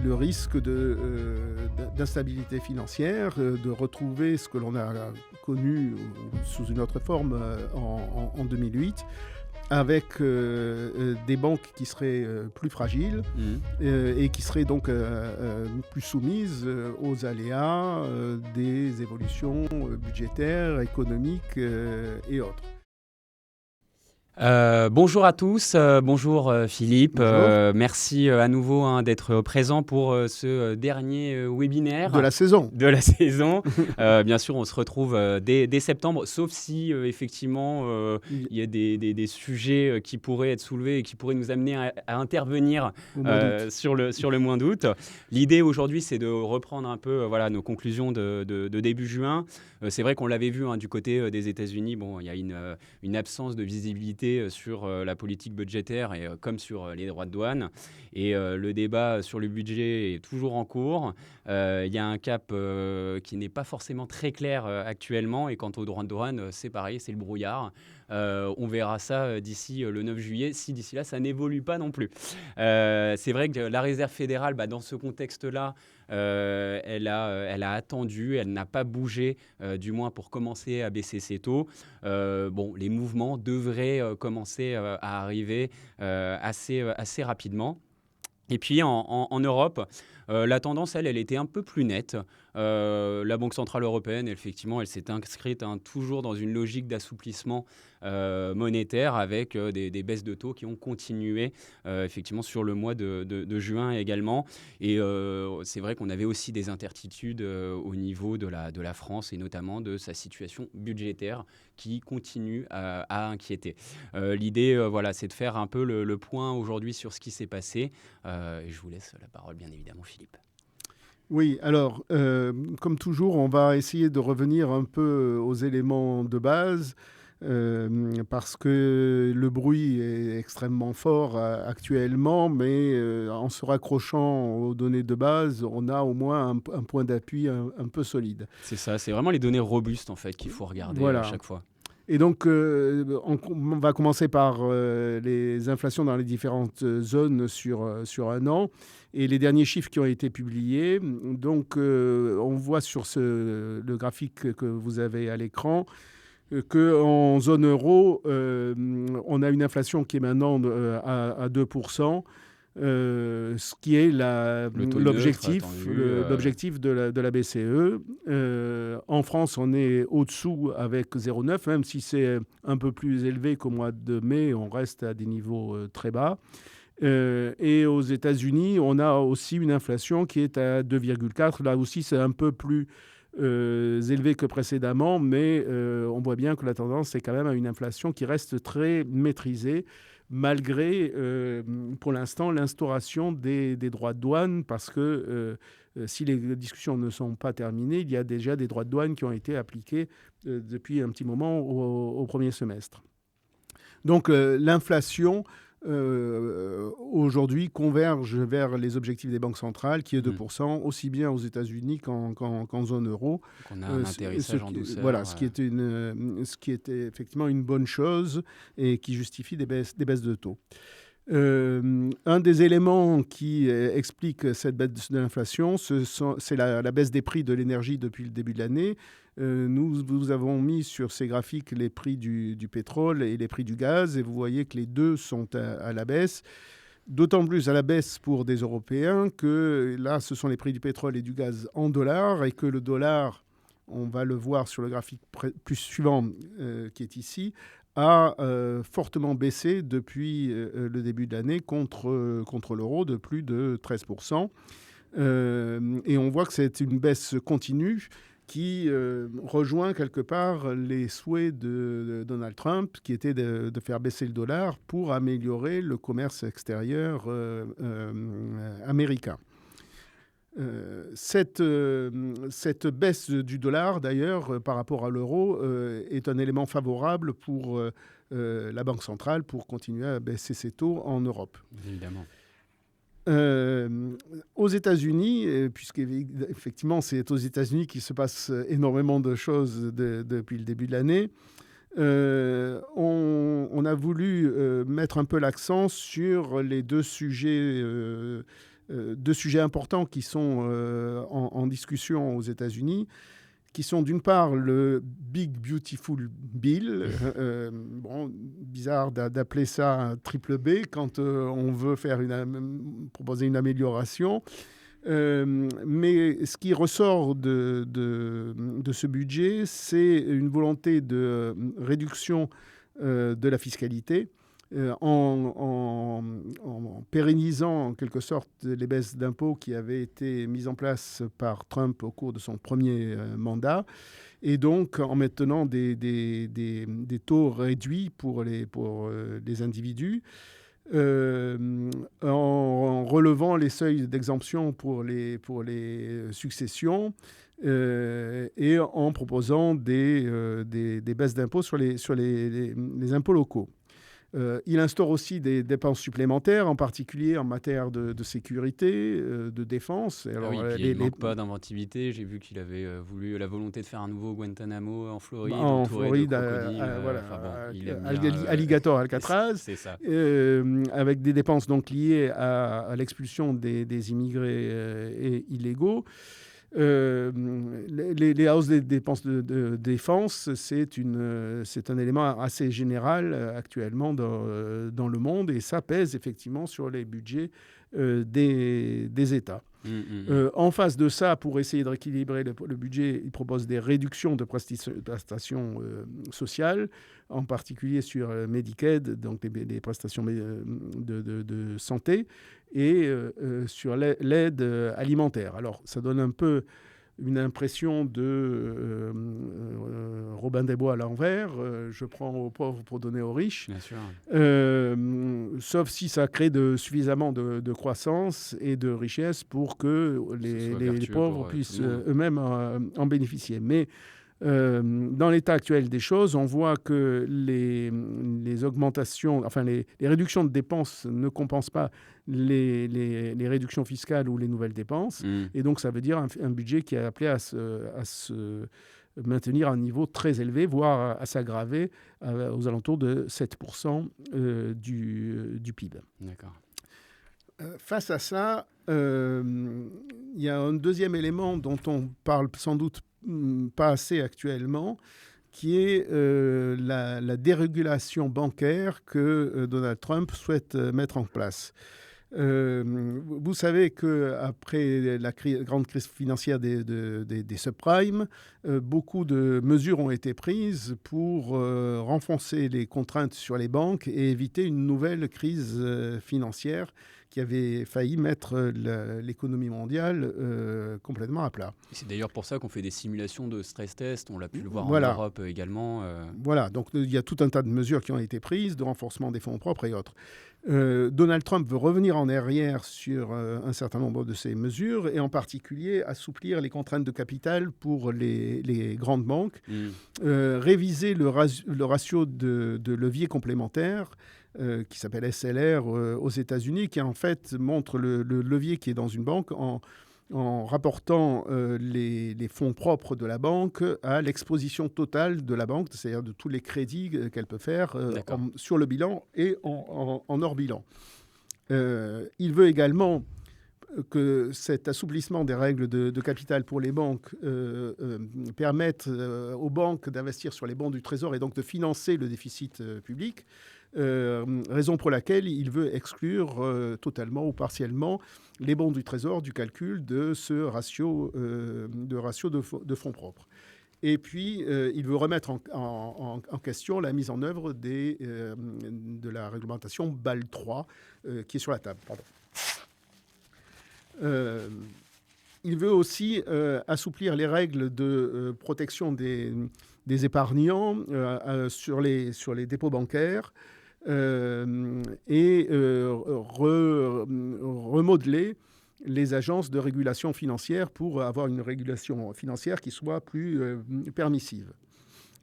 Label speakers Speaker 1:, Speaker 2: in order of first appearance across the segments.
Speaker 1: le risque d'instabilité financière, de retrouver ce que l'on a connu sous une autre forme en 2008, avec des banques qui seraient plus fragiles et qui seraient donc plus soumises aux aléas des évolutions budgétaires, économiques et autres.
Speaker 2: Bonjour à tous, bonjour Philippe.
Speaker 1: Bonjour.
Speaker 2: Merci à nouveau d'être présent pour ce dernier webinaire
Speaker 1: De la saison.
Speaker 2: Bien sûr, on se retrouve dès septembre, sauf si effectivement il y a des sujets qui pourraient être soulevés et qui pourraient nous amener à intervenir sur le mois d'août. L'idée aujourd'hui, c'est de reprendre un peu nos conclusions de début juin. C'est vrai qu'on l'avait vu du côté des États-Unis. Bon, il y a une absence de visibilité sur la politique budgétaire et comme sur les droits de douane. Et le débat sur le budget est toujours en cours. Il y a un cap qui n'est pas forcément très clair actuellement. Et quant aux droits de douane, c'est pareil, c'est le brouillard. On verra ça d'ici le 9 juillet, si d'ici là, ça n'évolue pas non plus. C'est vrai que la Réserve fédérale, dans ce contexte-là, elle a attendu, elle n'a pas bougé, du moins pour commencer à baisser ses taux. Les mouvements devraient commencer à arriver assez rapidement. Et puis en Europe, la tendance, elle était un peu plus nette. La Banque centrale européenne, effectivement, elle s'est inscrite toujours dans une logique d'assouplissement monétaire avec des baisses de taux qui ont continué effectivement sur le mois de juin également. Et c'est vrai qu'on avait aussi des incertitudes au niveau de la France et notamment de sa situation budgétaire qui continue à inquiéter. L'idée, c'est de faire un peu le point aujourd'hui sur ce qui s'est passé. Et je vous laisse la parole, bien évidemment, Philippe.
Speaker 1: Oui, alors, comme toujours, on va essayer de revenir un peu aux éléments de base parce que le bruit est extrêmement fort actuellement, mais en se raccrochant aux données de base, on a au moins un point d'appui un peu solide.
Speaker 2: C'est ça, c'est vraiment les données robustes en fait qu'il faut regarder à chaque fois.
Speaker 1: Et donc, on va commencer par les inflations dans les différentes zones sur un an. Et les derniers chiffres qui ont été publiés, donc on voit sur le graphique que vous avez à l'écran qu'en zone euro, on a une inflation qui est maintenant à 2%. Ce qui est l'objectif de la BCE. En France, on est au-dessous avec 0,9, même si c'est un peu plus élevé qu'au mois de mai, on reste à des niveaux très bas. Et aux États-Unis, on a aussi une inflation qui est à 2,4. Là aussi, c'est un peu plus élevé que précédemment, mais on voit bien que la tendance est quand même à une inflation qui reste très maîtrisée, malgré, pour l'instant, l'instauration des droits de douane, parce que si les discussions ne sont pas terminées, il y a déjà des droits de douane qui ont été appliqués depuis un petit moment au premier semestre. Donc l'inflation aujourd'hui converge vers les objectifs des banques centrales, qui est 2%, aussi bien aux États-Unis qu'en zone euro.
Speaker 2: Donc on a un atterrissage en douceur.
Speaker 1: Voilà, ce qui était effectivement une bonne chose et qui justifie des baisses de taux. Un des éléments qui explique cette baisse de l'inflation, c'est la baisse des prix de l'énergie depuis le début de l'année. Nous vous avons mis sur ces graphiques les prix du pétrole et les prix du gaz, et vous voyez que les deux sont à la baisse. D'autant plus à la baisse pour des Européens que là, ce sont les prix du pétrole et du gaz en dollars, et que le dollar, on va le voir sur le graphique plus suivant qui est ici, a fortement baissé depuis le début de l'année contre l'euro de plus de 13%. Et on voit que c'est une baisse continue qui rejoint quelque part les souhaits de Donald Trump, qui était de faire baisser le dollar pour améliorer le commerce extérieur américain. Cette baisse du dollar, d'ailleurs, par rapport à l'euro, est un élément favorable pour la Banque centrale pour continuer à baisser ses taux en Europe.
Speaker 2: Évidemment.
Speaker 1: Aux États-Unis, puisqu'effectivement c'est aux États-Unis qu'il se passe énormément de choses depuis le début de l'année, on a voulu mettre un peu l'accent sur les deux sujets deux sujets importants qui sont en discussion aux États-Unis, qui sont d'une part le Big Beautiful Bill. Bizarre d'appeler ça un triple B quand on veut proposer une amélioration. Mais ce qui ressort de ce budget, c'est une volonté de réduction de la fiscalité en pérennisant en quelque sorte les baisses d'impôts qui avaient été mises en place par Trump au cours de son premier mandat, et donc en maintenant des taux réduits pour les individus, en relevant les seuils d'exemption pour les successions, et en proposant des baisses d'impôts sur les impôts locaux. Il instaure aussi des dépenses supplémentaires, en particulier en matière de sécurité, de défense.
Speaker 2: Alors, il ne manque pas d'inventivité. J'ai vu qu'il avait la volonté de faire un nouveau Guantanamo en Floride.
Speaker 1: En Floride, Alligator Alcatraz.
Speaker 2: C'est ça.
Speaker 1: Avec des dépenses donc liées à l'expulsion des immigrés illégaux. Les hausses des dépenses de défense, c'est un élément assez général actuellement dans le monde, et ça pèse effectivement sur les budgets des États. En face de ça, pour essayer de rééquilibrer le budget, il propose des réductions de prestations sociales, en particulier sur Medicaid, donc les prestations de santé, et sur l'aide alimentaire. Alors, ça donne un peu une impression de Robin des Bois à l'envers. Je prends aux pauvres pour donner aux riches.
Speaker 2: Bien sûr.
Speaker 1: Sauf si ça crée suffisamment de croissance et de richesse pour que les pauvres puissent eux-mêmes en bénéficier. Mais dans l'état actuel des choses, on voit que les augmentations, enfin les réductions de dépenses ne compensent pas les réductions fiscales ou les nouvelles dépenses. Et donc, ça veut dire un budget qui est appelé à se maintenir à un niveau très élevé, voire à s'aggraver aux alentours de 7% du PIB.
Speaker 2: D'accord.
Speaker 1: Face à ça, il y a un deuxième élément dont on parle sans doute pas assez actuellement, qui est la dérégulation bancaire que Donald Trump souhaite mettre en place. Vous savez qu'après la grande crise financière des subprimes, beaucoup de mesures ont été prises pour renforcer les contraintes sur les banques et éviter une nouvelle crise financière qui avait failli mettre l'économie mondiale complètement à plat.
Speaker 2: C'est d'ailleurs pour ça qu'on fait des simulations de stress test. On l'a pu le voir en Europe également.
Speaker 1: Voilà, donc il y a tout un tas de mesures qui ont été prises, de renforcement des fonds propres et autres. Donald Trump veut revenir en arrière sur un certain nombre de ces mesures, et en particulier assouplir les contraintes de capital pour les grandes banques, réviser le ratio de levier complémentaire, qui s'appelle SLR aux États-Unis, qui en fait montre le levier qui est dans une banque en rapportant les fonds propres de la banque à l'exposition totale de la banque, c'est-à-dire de tous les crédits qu'elle peut faire sur le bilan et en hors bilan. Il veut également que cet assouplissement des règles de capital pour les banques permette aux banques d'investir sur les bons du Trésor et donc de financer le déficit public. Raison pour laquelle il veut exclure totalement ou partiellement les bons du Trésor du calcul de ce ratio de fonds propres. Et puis, il veut remettre en question la mise en œuvre de la réglementation BAL 3 qui est sur la table. Il veut aussi assouplir les règles de protection des épargnants sur les dépôts bancaires, et remodeler les agences de régulation financière pour avoir une régulation financière qui soit plus permissive.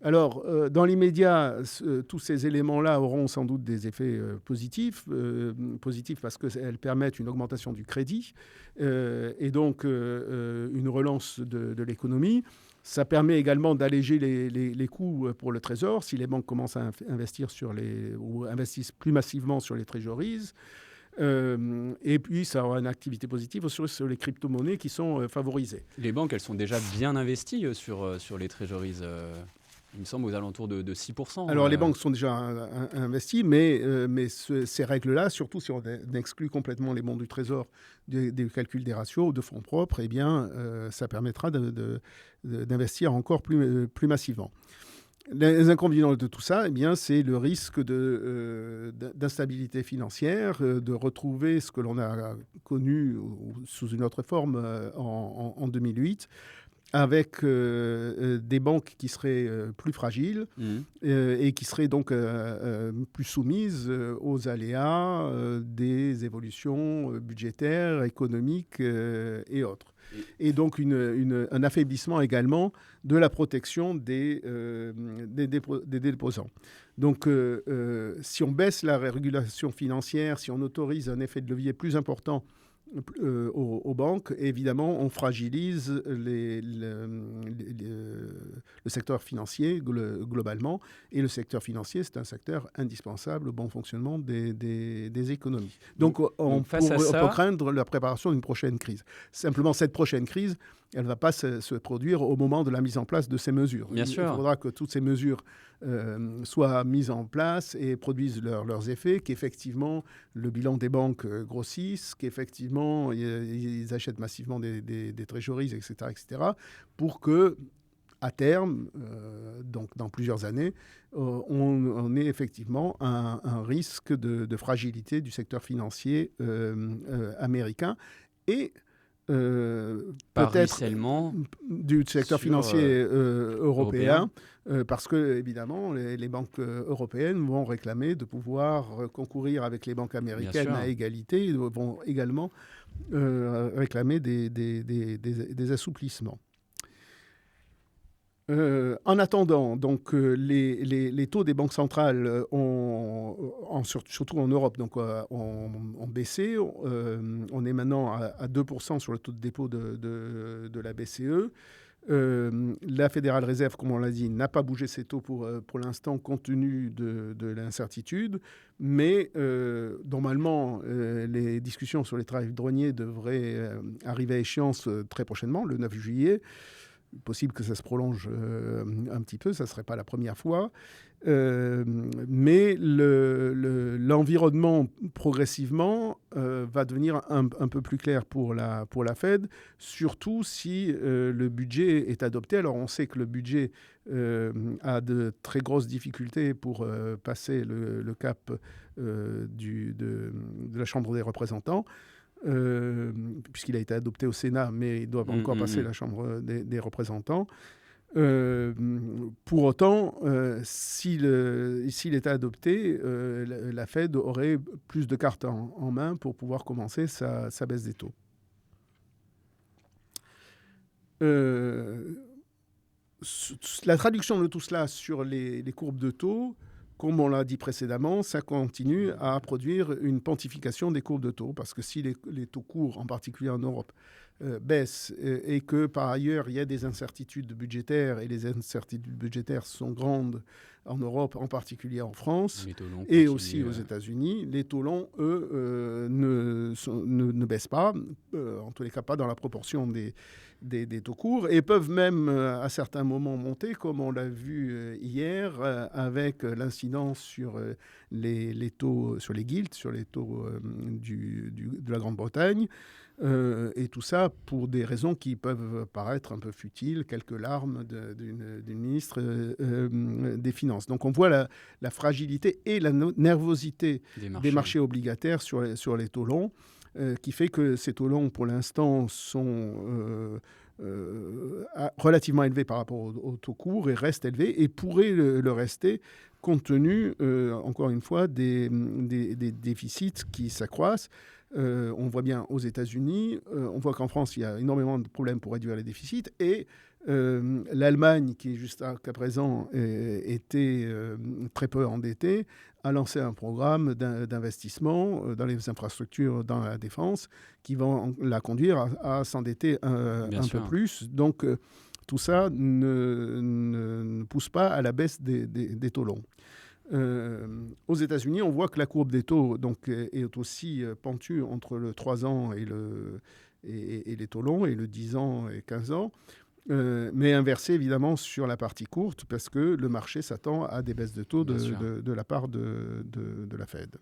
Speaker 1: Alors, dans l'immédiat, tous ces éléments-là auront sans doute des effets positifs parce qu'elles permettent une augmentation du crédit et donc une relance de l'économie. Ça permet également d'alléger les coûts pour le Trésor si les banques commencent à investir ou investissent plus massivement sur les treasuries. Et puis, ça aura une activité positive sur les crypto-monnaies qui sont favorisées.
Speaker 2: Les banques, elles sont déjà bien investies sur les treasuries, il me semble aux alentours de 6%.
Speaker 1: Alors, les banques sont déjà investies, mais ces règles-là, surtout si on exclut complètement les bons du Trésor des calculs des ratios de fonds propres, eh bien, ça permettra d'investir encore plus massivement. Les inconvénients de tout ça, eh bien, c'est le risque d'instabilité financière, de retrouver ce que l'on a connu sous une autre forme en 2008, avec des banques qui seraient plus fragiles et qui seraient donc plus soumises aux aléas des évolutions budgétaires, économiques et autres. Et donc un affaiblissement également de la protection des déposants. Donc si on baisse la régulation financière, si on autorise un effet de levier plus important aux banques, évidemment, on fragilise le secteur financier globalement. Et le secteur financier, c'est un secteur indispensable au bon fonctionnement des économies. Donc, on peut craindre la préparation d'une prochaine crise. Simplement, cette prochaine crise, elle ne va pas se produire au moment de la mise en place de ces mesures.
Speaker 2: Bien sûr.
Speaker 1: Il faudra que toutes ces mesures soient mises en place et produisent leurs effets, qu'effectivement le bilan des banques grossisse, qu'effectivement ils achètent massivement des treasuries, etc., pour que, à terme, donc dans plusieurs années, on ait effectivement un risque de fragilité du secteur financier américain et peut-être du secteur financier européen. Parce que, évidemment, les banques européennes vont réclamer de pouvoir concourir avec les banques américaines à égalité, vont également réclamer des assouplissements. En attendant, donc, les taux des banques centrales, surtout en Europe, donc, ont baissé. On est maintenant à 2% sur le taux de dépôt de la BCE. La Fédérale Réserve, comme on l'a dit, n'a pas bougé ses taux pour l'instant, compte tenu de l'incertitude. Mais normalement, les discussions sur les tarifs douaniers devraient arriver à échéance très prochainement, le 9 juillet. Possible que ça se prolonge un petit peu, ça ne serait pas la première fois. Mais l'environnement, progressivement, va devenir un peu plus clair pour la Fed, surtout si le budget est adopté. Alors, on sait que le budget a de très grosses difficultés pour passer le cap de la Chambre des représentants. Puisqu'il a été adopté au Sénat, mais il doit encore passer la Chambre des représentants. Pour autant, s'il était adopté, la Fed aurait plus de cartes en main pour pouvoir commencer sa baisse des taux. La traduction de tout cela sur les courbes de taux, comme on l'a dit précédemment, ça continue à produire une pontification des courbes de taux, parce que si les taux courts, en particulier en Europe, baissent et que par ailleurs il y a des incertitudes budgétaires, et les incertitudes budgétaires sont grandes en Europe, en particulier en France, et aussi aux États-Unis, les taux longs, eux, ne baissent pas, en tous les cas pas dans la proportion des taux courts, et peuvent même à certains moments monter, comme on l'a vu hier, avec l'incidence sur les taux, sur les gilts, sur les taux de la Grande-Bretagne, et tout ça pour des raisons qui peuvent paraître un peu futiles, quelques larmes d'une ministre des Finances. Donc on voit la fragilité et la nervosité des marchés obligataires sur les taux longs, qui fait que ces taux longs, pour l'instant, sont relativement élevés par rapport aux taux courts, et restent élevés, et pourraient le rester, compte tenu, encore une fois, des déficits qui s'accroissent. On voit bien aux États-Unis, on voit qu'en France, il y a énormément de problèmes pour réduire les déficits, et l'Allemagne, qui jusqu'à présent était très peu endettée, a lancé un programme d'investissement dans les infrastructures, dans la défense, qui va la conduire à s'endetter un peu plus. Donc, tout ça ne pousse pas à la baisse des taux longs. Aux États-Unis, on voit que la courbe des taux donc, est aussi pentue entre le 3 ans et les taux longs, et le 10 ans et 15 ans, mais inversée évidemment sur la partie courte, parce que le marché s'attend à des baisses de taux de la part de la Fed.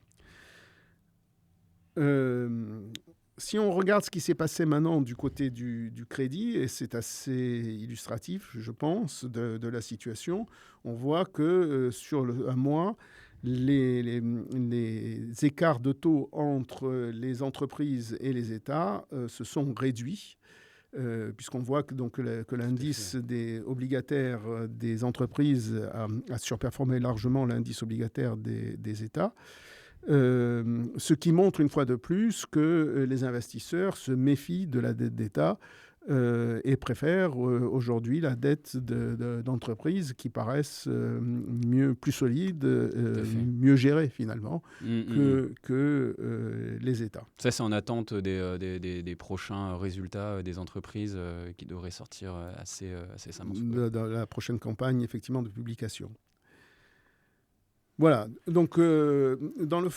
Speaker 1: Si on regarde ce qui s'est passé maintenant du côté du crédit, et c'est assez illustratif, je pense, de la situation, on voit que sur un mois, les écarts de taux entre les entreprises et les États se sont réduits, puisqu'on voit que l'indice des obligataires des entreprises a surperformé largement l'indice obligataire des États. Ce qui montre une fois de plus que les investisseurs se méfient de la dette d'État et préfèrent aujourd'hui la dette d'entreprises qui paraissent plus solides, mieux gérées finalement que les États.
Speaker 2: Ça, c'est en attente des prochains résultats des entreprises qui devraient sortir assez incessamment.
Speaker 1: Dans la prochaine campagne effectivement de publication. Voilà, donc sur le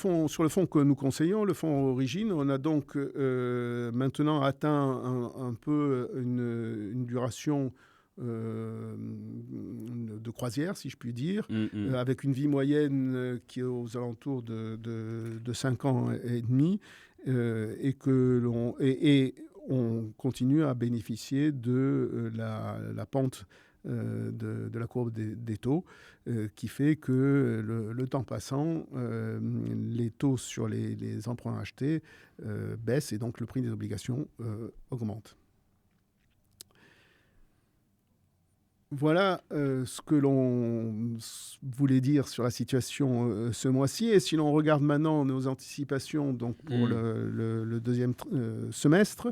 Speaker 1: fonds que nous conseillons, le fonds Origine, on a donc maintenant atteint un peu une duration de croisière, si je puis dire, avec une vie moyenne qui est aux alentours de 5 ans et demi, et on continue à bénéficier de la pente de la courbe des taux, qui fait que le temps passant, les taux sur les emprunts achetés baissent, et donc le prix des obligations augmente. Voilà ce que l'on voulait dire sur la situation ce mois-ci. Et si l'on regarde maintenant nos anticipations donc, pour le deuxième semestre,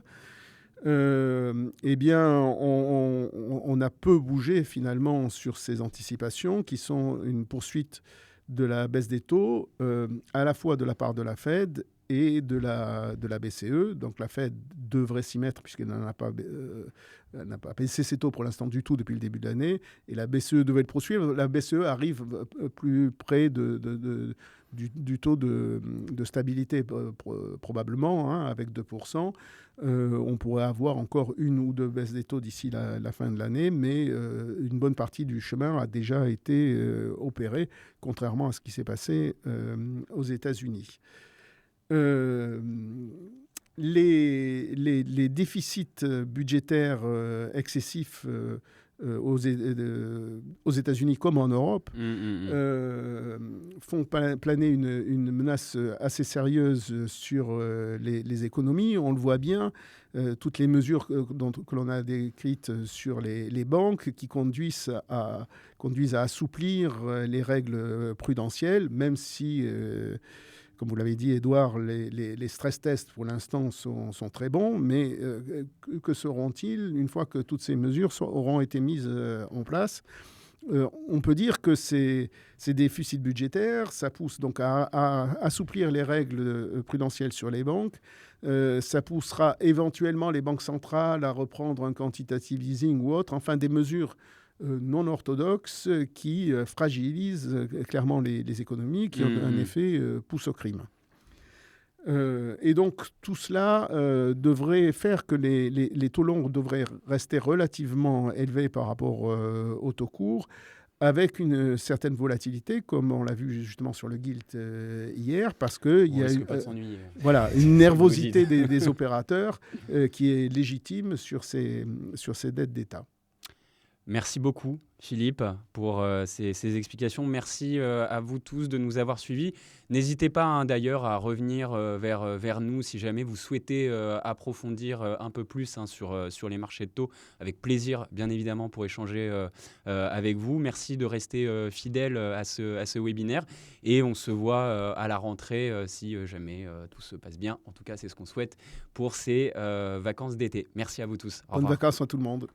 Speaker 1: eh bien, on a peu bougé finalement sur ces anticipations, qui sont une poursuite de la baisse des taux, à la fois de la part de la Fed et de la BCE. Donc la Fed devrait s'y mettre, puisqu'elle n'a pas baissé ses taux pour l'instant du tout depuis le début de l'année, et la BCE devait le poursuivre. La BCE arrive plus près du taux de stabilité probablement, hein, avec 2%. On pourrait avoir encore une ou deux baisses des taux d'ici la fin de l'année, mais une bonne partie du chemin a déjà été opérée, contrairement à ce qui s'est passé aux États-Unis. Les déficits budgétaires excessifs aux États-Unis comme en Europe font planer une menace assez sérieuse sur les économies. On le voit bien, toutes les mesures que l'on a décrites sur les banques qui conduisent à assouplir les règles prudentielles, même si comme vous l'avez dit, Édouard, les stress tests pour l'instant sont très bons, mais que seront-ils une fois que toutes ces mesures auront été mises en place ? On peut dire que ces déficits budgétaires, ça pousse donc à assouplir les règles prudentielles sur les banques. Ça poussera éventuellement les banques centrales à reprendre un quantitative easing ou autre, enfin des mesures non orthodoxes qui fragilisent clairement les économies, qui ont un effet pousse au crime. Et donc tout cela devrait faire que les taux longs devraient rester relativement élevés par rapport aux taux courts, avec une certaine volatilité, comme on l'a vu justement sur le gilt hier, parce qu'il y a une nervosité des opérateurs qui est légitime sur ces dettes d'État.
Speaker 2: Merci beaucoup, Philippe, pour ces explications. Merci à vous tous de nous avoir suivis. N'hésitez pas d'ailleurs à revenir vers nous si jamais vous souhaitez approfondir un peu plus sur les marchés de taux. Avec plaisir, bien évidemment, pour échanger avec vous. Merci de rester fidèle à ce webinaire. Et on se voit à la rentrée si jamais tout se passe bien. En tout cas, c'est ce qu'on souhaite pour ces vacances d'été. Merci à vous tous.
Speaker 1: Bonnes vacances à tout le monde.